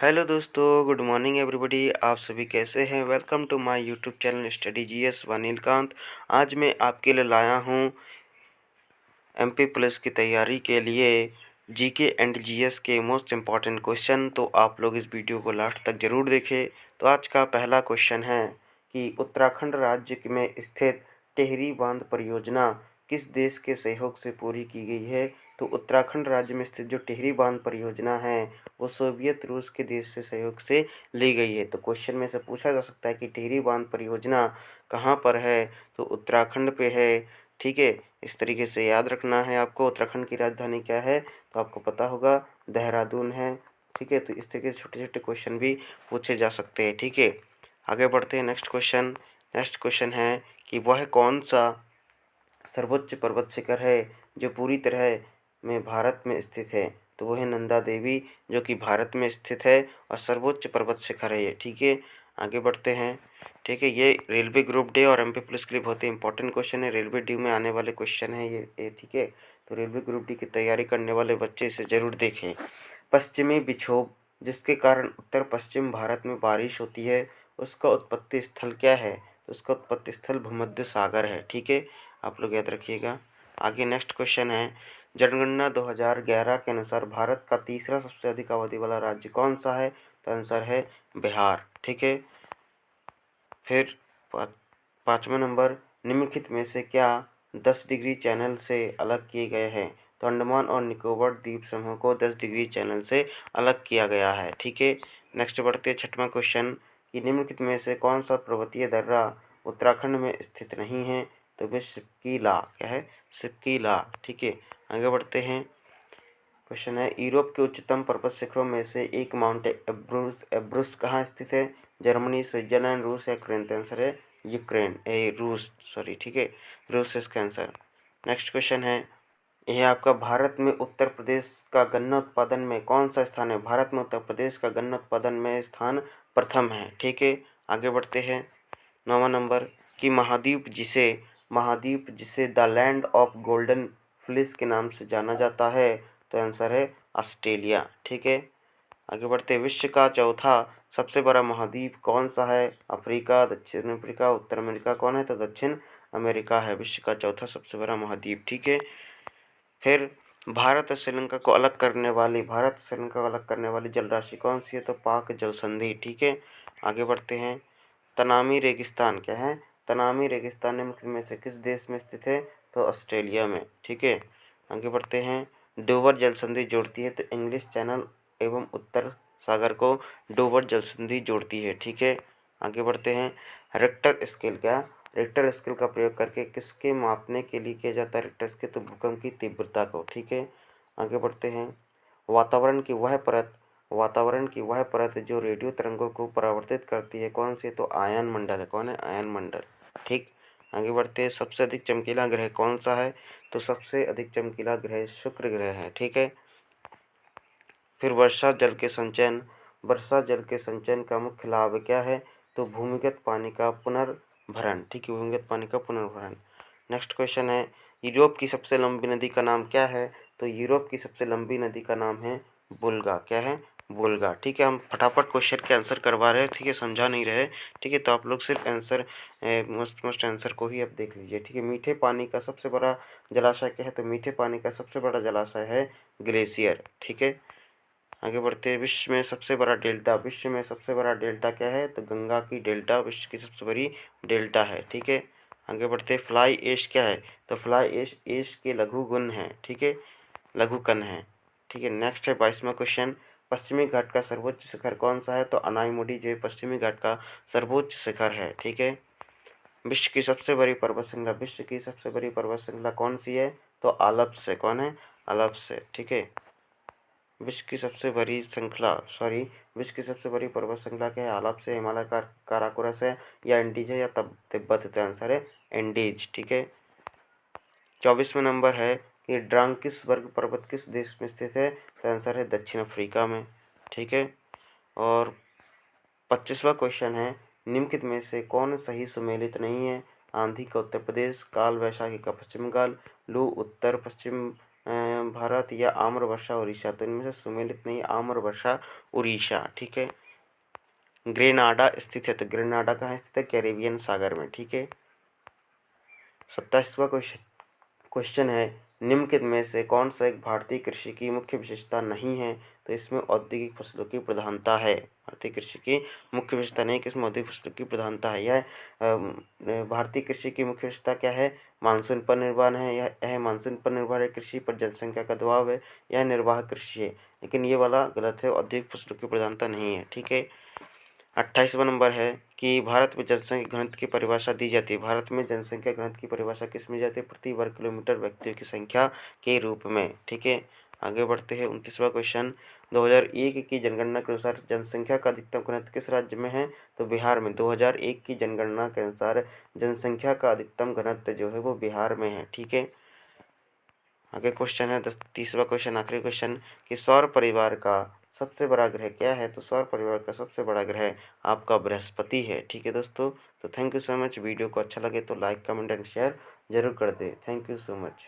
Hello दोस्तों, good morning everybody. आप सभी कैसे हैं? Welcome to my YouTube channel study GS व नीलकांत। आज मैं आपके लिए लाया हूं एमपी पुलिस की तैयारी के लिए जीके एंड जीएस के मोस्ट इम्पॉर्टेंट क्वेश्चन। तो आप लोग इस वीडियो को लास्ट तक ज़रूर देखें। तो आज का पहला क्वेश्चन है कि उत्तराखंड राज्य में स्थित टिहरी बांध परियोजना किस देश के सहयोग से पूरी की गई है? तो उत्तराखंड राज्य में स्थित जो टिहरी बांध परियोजना है वो सोवियत रूस के देश से सहयोग से ली गई है। तो क्वेश्चन में से पूछा जा सकता है कि टिहरी बांध परियोजना कहाँ पर है? तो उत्तराखंड पे है। ठीक है, इस तरीके से याद रखना है आपको। उत्तराखंड की राजधानी क्या है? तो आपको पता होगा देहरादून है। ठीक है, तो इस तरीके से छोटे छोटे क्वेश्चन भी पूछे जा सकते हैं। ठीक है, आगे बढ़ते हैं। नेक्स्ट क्वेश्चन है कि वह कौन सा सर्वोच्च पर्वत शिखर है जो पूरी तरह में भारत में स्थित है? तो वो है नंदा देवी, जो कि भारत में स्थित है और सर्वोच्च पर्वत शिखर है ये। ठीक है, आगे बढ़ते हैं। ठीक है, ये रेलवे ग्रुप डी और एमपी पुलिस के लिए बहुत ही इंपॉर्टेंट क्वेश्चन है। रेलवे डी में आने वाले क्वेश्चन है ये। ठीक है, तो रेलवे ग्रुप डी की तैयारी करने वाले बच्चे इसे ज़रूर देखें। पश्चिमी विक्षोभ जिसके कारण उत्तर पश्चिम भारत में बारिश होती है, उसका उत्पत्ति स्थल क्या है? तो उसका उत्पत्ति स्थल भूमध्य सागर है। ठीक है, आप लोग याद रखिएगा। आगे नेक्स्ट क्वेश्चन है, जनगणना 2011 के अनुसार भारत का तीसरा सबसे अधिक आबादी वाला राज्य कौन सा है? तो आंसर है बिहार। ठीक है, फिर पाँचवा नंबर, निम्नलिखित में से क्या 10 डिग्री चैनल से अलग किए गए हैं? तो अंडमान और निकोबार द्वीप समूह को 10 डिग्री चैनल से अलग किया गया है। ठीक है, नेक्स्ट बढ़ते हैं। छठवां क्वेश्चन कि निम्नलिखित में से कौन सा पर्वतीय दर्रा उत्तराखंड में स्थित नहीं है? तो वे सिपकीला क्या है? सिपकीला। ठीक है, आगे बढ़ते हैं। क्वेश्चन है, यूरोप के उच्चतम पर्वत शिखरों में से एक माउंट एब्रुस कहाँ स्थित है? जर्मनी, स्विट्जरलैंड, रूस या यूक्रेन? तो आंसर है यूक्रेन, रूस सॉरी। ठीक है, रूस इसका आंसर। नेक्स्ट क्वेश्चन है, यह आपका भारत में उत्तर प्रदेश का गन्ना उत्पादन में कौन सा स्थान है? भारत में उत्तर प्रदेश का गन्ना उत्पादन में स्थान प्रथम है। ठीक है, आगे बढ़ते हैं। 9वां नंबर कि महाद्वीप जिसे the land of golden fleece के नाम से जाना जाता है? तो आंसर है ऑस्ट्रेलिया। ठीक है, आगे बढ़ते हैं। विश्व का चौथा सबसे बड़ा महाद्वीप कौन सा है? अफ्रीका, दक्षिण अफ्रीका, उत्तर अमेरिका? कौन है? तो दक्षिण अमेरिका है विश्व का चौथा सबसे बड़ा महाद्वीप। ठीक है, फिर भारत और श्रीलंका को अलग करने वाली जलराशि कौन सी है? तो पाक जल संधि। ठीक है, आगे बढ़ते हैं। तनामी रेगिस्तान क्या है? तनामी रेगिस्तान निम्नलिखित में से किस देश में स्थित है? तो ऑस्ट्रेलिया में। ठीक है, आगे बढ़ते हैं। डोबर जल संधि जोड़ती है? तो इंग्लिश चैनल एवं उत्तर सागर को डोबर जल संधि जोड़ती है। ठीक है, आगे बढ़ते हैं। रिक्टर स्केल रिक्टर स्केल का प्रयोग करके किसके मापने के लिए किया जाता है रिक्टर स्केल? तो भूकंप की तीव्रता को। ठीक है, आगे बढ़ते हैं। वातावरण की वह परत जो रेडियो तरंगों को परावर्तित करती है कौन सी? तो आयन मंडल है। कौन है? आयन मंडल। ठीक, आगे बढ़ते हैं। सबसे अधिक चमकीला ग्रह कौन सा है? तो सबसे अधिक चमकीला ग्रह शुक्र ग्रह है। ठीक है, फिर वर्षा जल के संचयन का मुख्य लाभ क्या है? तो भूमिगत पानी का पुनर्भरण। ठीक है, भूमिगत पानी का पुनर्भरण। नेक्स्ट क्वेश्चन है, यूरोप की सबसे लंबी नदी का नाम क्या है? तो यूरोप की सबसे लंबी नदी का नाम है बुल्गा। क्या है? बुल्गा। ठीक है, हम फटाफट क्वेश्चन के आंसर करवा रहे हैं। ठीक है, समझा नहीं रहे। ठीक है, तो आप लोग सिर्फ आंसर मस्ट आंसर को ही अब देख लीजिए। ठीक है, मीठे पानी का सबसे बड़ा जलाशय क्या है? तो मीठे पानी का सबसे बड़ा जलाशय है ग्लेशियर। ठीक है, आगे बढ़ते हैं। विश्व में सबसे बड़ा डेल्टा क्या है? तो गंगा की डेल्टा विश्व की सबसे बड़ी डेल्टा है। ठीक है, आगे बढ़ते हैं। फ्लाई ऐश क्या है? तो फ्लाई ऐश के लघु गुण है। ठीक है, लघु कण है। ठीक है, नेक्स्ट है 22वां क्वेश्चन, पश्चिमी घाट का सर्वोच्च शिखर कौन सा है? तो अनाईमुडी जो पश्चिमी घाट का सर्वोच्च शिखर है। ठीक है, विश्व की सबसे बड़ी पर्वत श्रृंखला कौन सी है? तो आल्प्स से। कौन है? आल्प्स से। ठीक है, विश्व की सबसे बड़ी पर्वत श्रृंखला क्या है? आल्प्स से, हिमालय का काराकोरस है या एंडीज है या तिब्बत? तो आंसर है एंडीज। ठीक है, 24वां नंबर है कि ड्रांकिसबर्ग पर्वत किस देश में स्थित है? तो आंसर है दक्षिण अफ्रीका में। ठीक है, और 25वां क्वेश्चन है, निम्नलिखित में से कौन सही सुमेलित नहीं है? आंधी का उत्तर प्रदेश, काल वैशाखी का पश्चिम बंगाल, लू उत्तर पश्चिम भारत या आम्रवर्षा उड़ीसा। तो इनमें से सुमेलित नहीं, आम्रवर्षा उड़ीसा, ठीक है। ग्रेनाडा स्थित है, तो ग्रेनाडा कहाँ स्थित है? कैरेबियन सागर में, ठीक है। 27वां क्वेश्चन है, निम्नलिखित में से कौन सा एक भारतीय कृषि की मुख्य विशेषता नहीं है? तो इसमें औद्योगिक फसलों की प्रधानता है। भारतीय कृषि की मुख्य विशेषता नहीं है कि इसमें औद्योगिक फसलों की प्रधानता है। यह भारतीय कृषि की मुख्य विशेषता क्या है? मानसून पर निर्भर है, यह मानसून पर निर्भर है कृषि पर, जनसंख्या का दबाव है, यह निर्वाह कृषि है। लेकिन ये वाला गलत है, औद्योगिक फसलों की प्रधानता नहीं है, ठीक है। 28वां नंबर है कि भारत में जनसंख्या घनत्व की परिभाषा दी जाती है। भारत में जनसंख्या घनत्व की परिभाषा किस में जाती है? प्रति वर्ग किलोमीटर व्यक्तियों की संख्या के रूप में, ठीक है। आगे बढ़ते हैं। 29वां क्वेश्चन, 2001 की जनगणना के अनुसार जनसंख्या का अधिकतम घनत्व किस राज्य में है? तो बिहार में। 2001 की जनगणना के अनुसार जनसंख्या का अधिकतम घनत्व जो है वो बिहार में है, ठीक है। आगे क्वेश्चन है 30वां क्वेश्चन, आखिरी क्वेश्चन, कि सौर परिवार का सबसे बड़ा ग्रह क्या है? तो सौर परिवार का सबसे बड़ा ग्रह आपका बृहस्पति है, ठीक है दोस्तों। तो thank you so much. Video को अच्छा लगे तो लाइक, कमेंट एंड शेयर जरूर कर दें। Thank you so much.